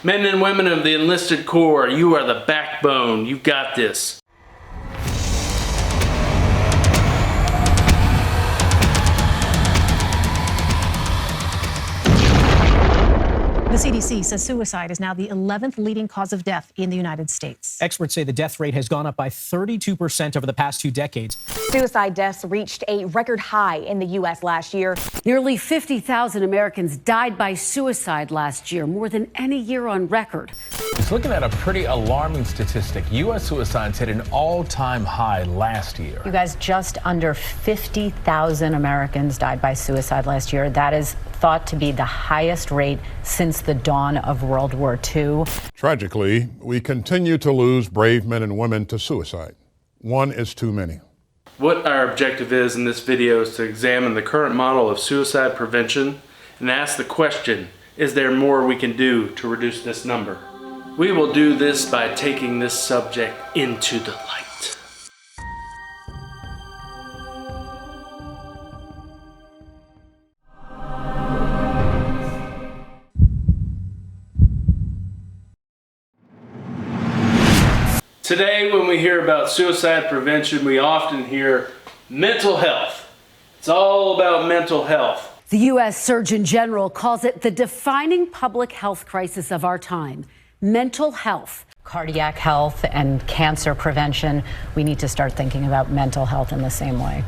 Men and women of the enlisted corps, you are the backbone. You've got this. The CDC says suicide is now the 11th leading cause of death in the United States. Experts say the death rate has gone up by 32% over the past 2 decades. Suicide deaths reached a record high in the U.S. last year. Nearly 50,000 Americans died by suicide last year, more than any year on record. It's looking at a pretty alarming statistic. U.S. suicides hit an all-time high last year. You guys, just under 50,000 Americans died by suicide last year. That is thought to be the highest rate since the dawn of World War II. Tragically, we continue to lose brave men and women to suicide. One is too many. What our objective is in this video is to examine the current model of suicide prevention and ask the question, is there more we can do to reduce this number? We will do this by taking this subject into the light. Today, when we hear about suicide prevention, we often hear mental health. It's all about mental health. The U.S. Surgeon General calls it the defining public health crisis of our time. Mental health. Cardiac health and cancer prevention, we need to start thinking about mental health in the same way.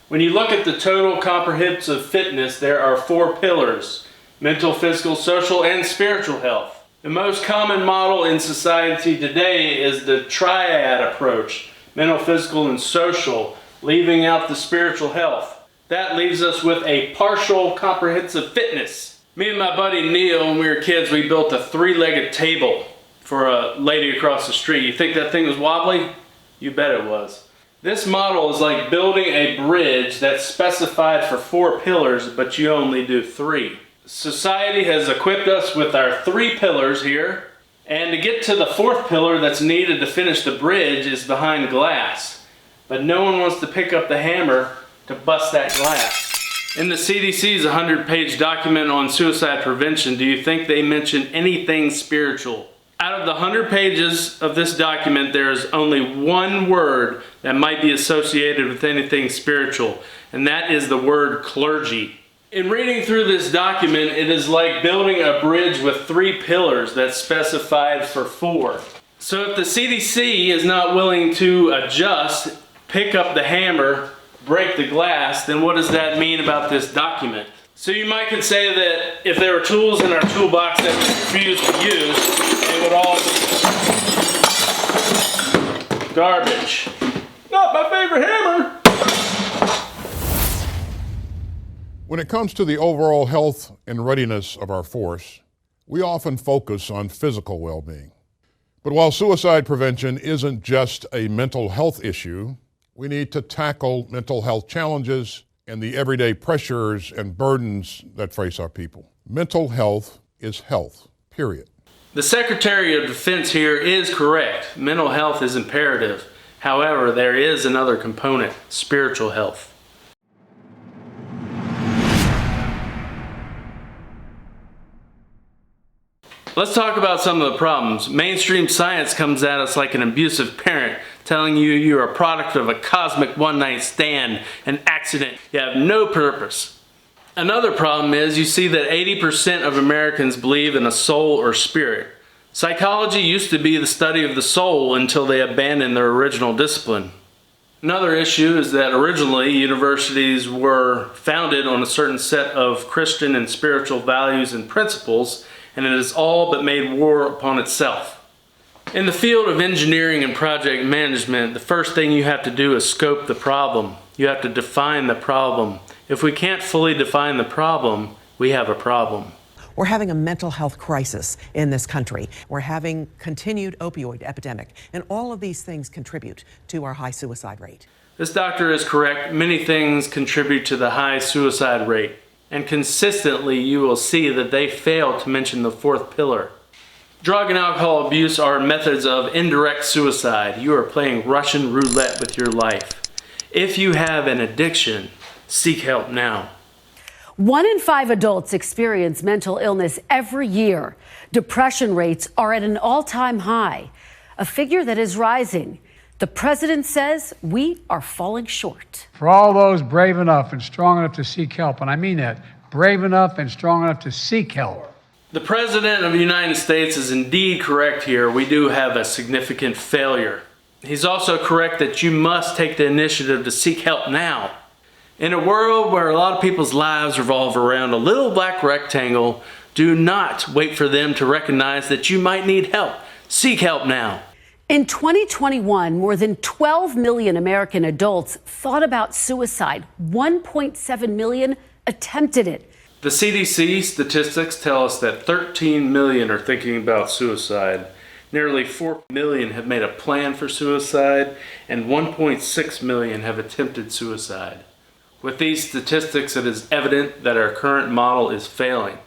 When you look at the total comprehensive fitness, there are 4 pillars: mental, physical, social, and spiritual health. The most common model in society today is the triad approach: mental, physical, and social, leaving out the spiritual health. That leaves us with a partial comprehensive fitness. Me and my buddy Neil, when we were kids, we built a 3-legged table for a lady across the street. You think that thing was wobbly? You bet it was. This model is like building a bridge that's specified for 4 pillars, but you only do 3. Society has equipped us with our 3 pillars here, and to get to the 4th pillar that's needed to finish the bridge is behind glass. But no one wants to pick up the hammer to bust that glass. In the CDC's 100-page document on suicide prevention, do you think they mention anything spiritual? Out of the 100 pages of this document, there is only 1 word that might be associated with anything spiritual, and that is the word clergy. In reading through this document, it is like building a bridge with 3 pillars that's specified for 4. So if the CDC is not willing to adjust, pick up the hammer, break the glass, then what does that mean about this document? So you might could say that if there were tools in our toolbox that we refuse to use, they would all be garbage. Not my favorite hammer! When it comes to the overall health and readiness of our force, we often focus on physical well-being. But while suicide prevention isn't just a mental health issue, we need to tackle mental health challenges and the everyday pressures and burdens that face our people. Mental health is health, period. The Secretary of Defense here is correct. Mental health is imperative. However, there is another component: spiritual health. Let's talk about some of the problems. Mainstream science comes at us like an abusive parent, telling you you're a product of a cosmic one-night stand, an accident. You have no purpose. Another problem is you see that 80% of Americans believe in a soul or spirit. Psychology used to be the study of the soul until they abandoned their original discipline. Another issue is that originally universities were founded on a certain set of Christian and spiritual values and principles, and it has all but made war upon itself. In the field of engineering and project management, the first thing you have to do is scope the problem. You have to define the problem. If we can't fully define the problem, we have a problem. We're having a mental health crisis in this country. We're having continued opioid epidemic, and all of these things contribute to our high suicide rate. This doctor is correct. Many things contribute to the high suicide rate. And consistently you will see that they fail to mention the 4th pillar. Drug and alcohol abuse are methods of indirect suicide. You are playing Russian roulette with your life. If you have an addiction, Seek help now. 1 in 5 adults experience mental illness every year. Depression rates are at an all-time high, a figure that is rising. The president says we are falling short. For all those brave enough and strong enough to seek help, and I mean that, brave enough and strong enough to seek help. The President of the United States is indeed correct here. We do have a significant failure. He's also correct that you must take the initiative to seek help now. In a world where a lot of people's lives revolve around a little black rectangle, do not wait for them to recognize that you might need help. Seek help now. In 2021, more than 12 million American adults thought about suicide. 1.7 million attempted it. The CDC statistics tell us that 13 million are thinking about suicide. Nearly 4 million have made a plan for suicide, and 1.6 million have attempted suicide. With these statistics, it is evident that our current model is failing.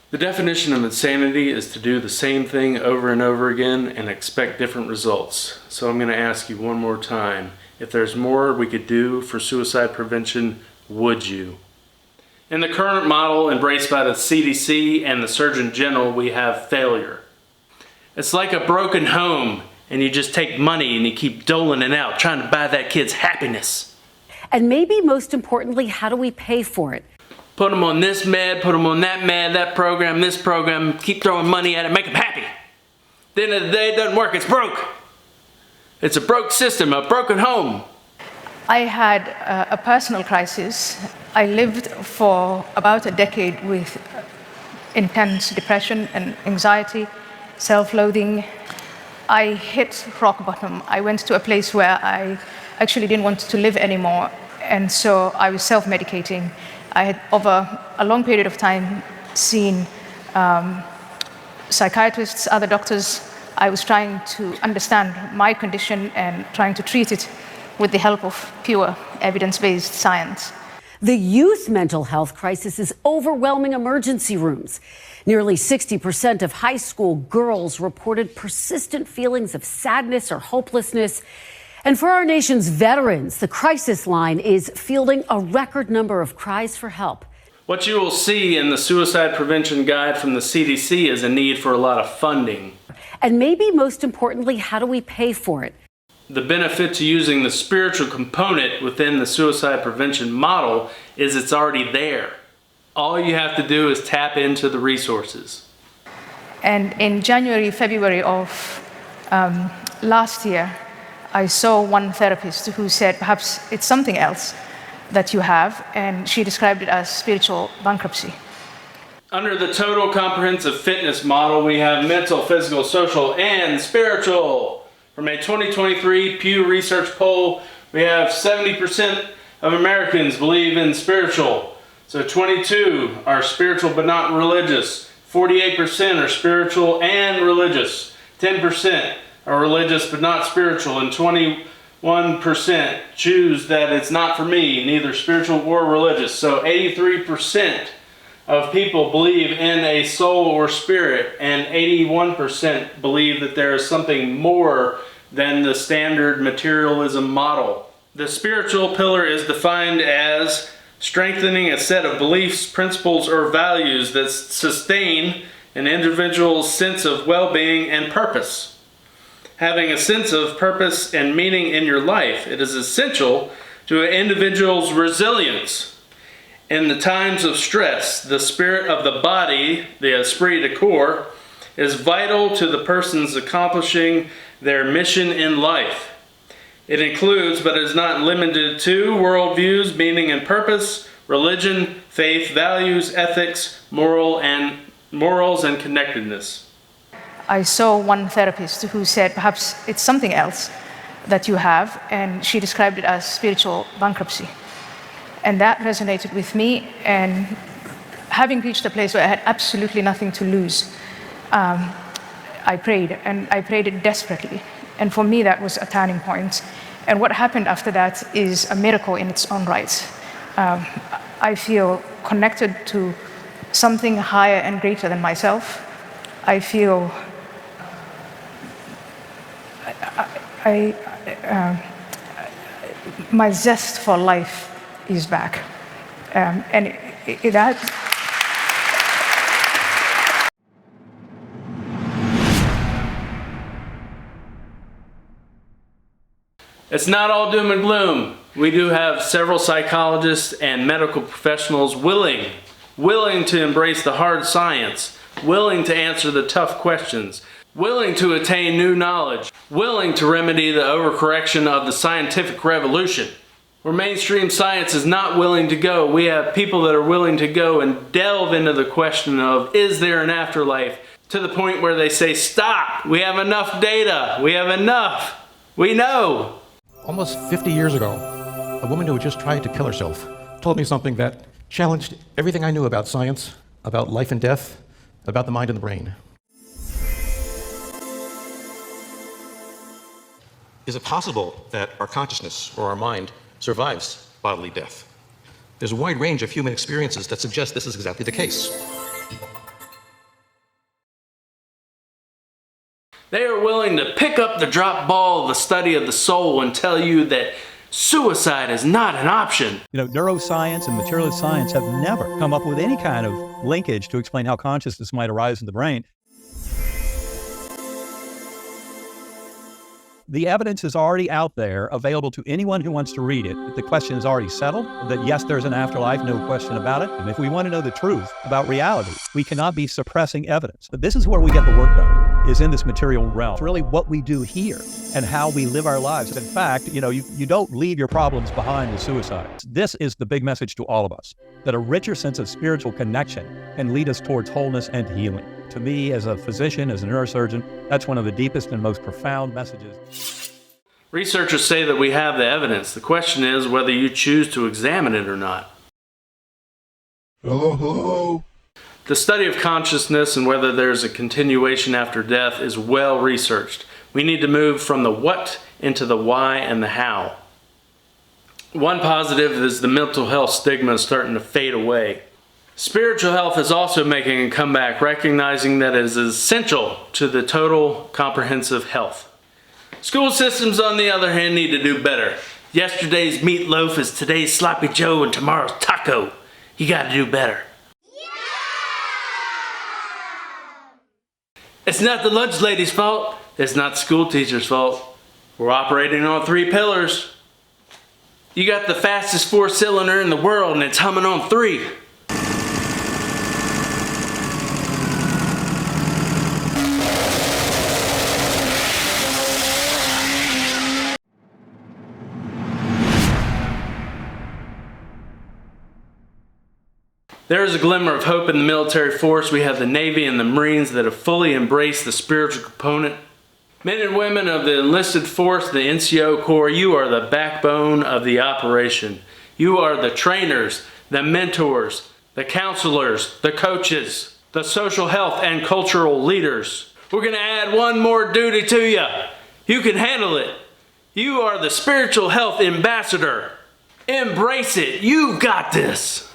The definition of insanity is to do the same thing over and over again and expect different results. So I'm going to ask you one more time, if there's more we could do for suicide prevention, would you? In the current model embraced by the CDC and the Surgeon General, we have failure. It's like a broken home, and you just take money and you keep doling it out, trying to buy that kid's happiness. And maybe most importantly, how do we pay for it? Put them on this med, put them on that med, that program, this program, keep throwing money at it, make them happy. At the end of the day, it doesn't work, it's broke. It's a broke system, a broken home. I had a personal crisis. I lived for about a decade with intense depression and anxiety, self-loathing. I hit rock bottom. I went to a place where I actually didn't want to live anymore, and so I was self-medicating. I had, over a long period of time, seen psychiatrists, other doctors. I was trying to understand my condition and trying to treat it with the help of pure evidence-based science. The youth mental health crisis is overwhelming emergency rooms. Nearly 60% of high school girls reported persistent feelings of sadness or hopelessness. And for our nation's veterans, the crisis line is fielding a record number of cries for help. What you will see in the Suicide Prevention Guide from the CDC is a need for a lot of funding. And maybe most importantly, how do we pay for it? The benefit to using the spiritual component within the suicide prevention model is it's already there. All you have to do is tap into the resources. And in January, February of last year, I saw one therapist who said, perhaps it's something else that you have, and she described it as spiritual bankruptcy. Under the total comprehensive fitness model, we have mental, physical, social, and spiritual. From a 2023 Pew Research poll, we have 70% of Americans believe in spiritual. So 22 are spiritual but not religious. 48% are spiritual and religious. 10% are religious but not spiritual. And 21% choose that it's not for me, neither spiritual or religious. So 83% of people believe in a soul or spirit, and 81% believe that there is something more than the standard materialism model. The spiritual pillar is defined as strengthening a set of beliefs, principles, or values that sustain an individual's sense of well-being and purpose. Having a sense of purpose and meaning in your life, it is essential to an individual's resilience. In the times of stress, the spirit of the body, the esprit de corps, is vital to the person's accomplishing their mission in life. It includes, but is not limited to, worldviews, meaning and purpose, religion, faith, values, ethics, morals, and connectedness. I saw one therapist who said, perhaps it's something else that you have, and she described it as spiritual bankruptcy. And that resonated with me, and having reached a place where I had absolutely nothing to lose, I prayed, and I prayed it desperately. And for me, that was a turning point. And what happened after that is a miracle in its own right. I feel connected to something higher and greater than myself. I feel my zest for life is back. That. It's not all doom and gloom. We do have several psychologists and medical professionals willing to embrace the hard science, willing to answer the tough questions, willing to attain new knowledge, willing to remedy the overcorrection of the scientific revolution. Where mainstream science is not willing to go, we have people that are willing to go and delve into the question of, is there an afterlife? To the point where they say, stop, we have enough data, we have enough, we know. Almost 50 years ago, a woman who had just tried to kill herself told me something that challenged everything I knew about science, about life and death, about the mind and the brain. Is it possible that our consciousness or our mind survives bodily death? There's a wide range of human experiences that suggest this is exactly the case. They are willing to pick up the drop ball of the study of the soul and tell you that suicide is not an option. You know, neuroscience and materialist science have never come up with any kind of linkage to explain how consciousness might arise in the brain. The evidence is already out there, available to anyone who wants to read it. The question is already settled, that yes, there's an afterlife, no question about it. And if we want to know the truth about reality, we cannot be suppressing evidence. But this is where we get the work done, is in this material realm. It's really what we do here and how we live our lives. In fact, you know, you don't leave your problems behind with suicide. This is the big message to all of us, that a richer sense of spiritual connection can lead us towards wholeness and healing. To me, as a physician, as a neurosurgeon, that's one of the deepest and most profound messages. Researchers say that we have the evidence. The question is whether you choose to examine it or not. Hello? The study of consciousness and whether there's a continuation after death is well researched. We need to move from the what into the why and the how. One positive is the mental health stigma is starting to fade away. Spiritual health is also making a comeback, recognizing that it is essential to the total comprehensive health. School systems, on the other hand, need to do better. Yesterday's meatloaf is today's sloppy joe and tomorrow's taco. You gotta do better. It's not the lunch lady's fault. It's not the school teacher's fault. We're operating on 3 pillars. You got the fastest 4-cylinder in the world and it's humming on 3. There is a glimmer of hope in the military force. We have the Navy and the Marines that have fully embraced the spiritual component. Men and women of the enlisted force, the NCO Corps, you are the backbone of the operation. You are the trainers, the mentors, the counselors, the coaches, the social health and cultural leaders. We're going to add one more duty to you. You can handle it. You are the spiritual health ambassador. Embrace it. You got this.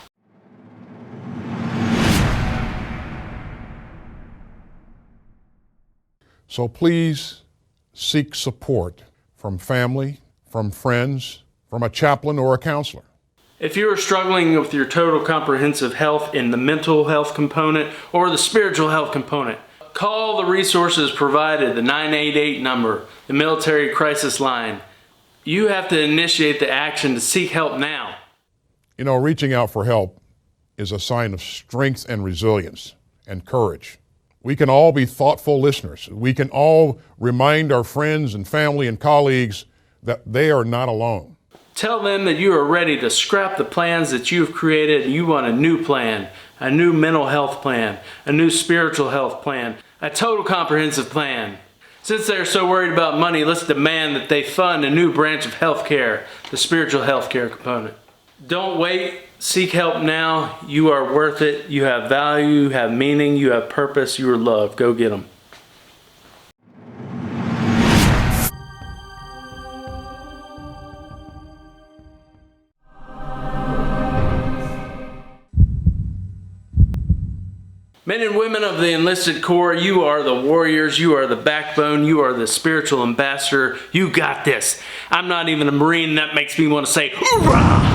So please seek support from family, from friends, from a chaplain or a counselor. If you are struggling with your total comprehensive health in the mental health component or the spiritual health component, call the resources provided, the 988 number, the military crisis line. You have to initiate the action to seek help now. You know, reaching out for help is a sign of strength and resilience and courage. We can all be thoughtful listeners. We can all remind our friends and family and colleagues that they are not alone. Tell them that you are ready to scrap the plans that you've created and you want a new plan, a new mental health plan, a new spiritual health plan, a total comprehensive plan. Since they're so worried about money, let's demand that they fund a new branch of healthcare, the spiritual healthcare component. Don't wait. Seek help now. You are worth it. You have value, you have meaning, you have purpose, you are loved. Go get them. Men and women of the enlisted corps, you are the warriors, you are the backbone, you are the spiritual ambassador. You got this. I'm not even a Marine, and that makes me want to say, hoorah!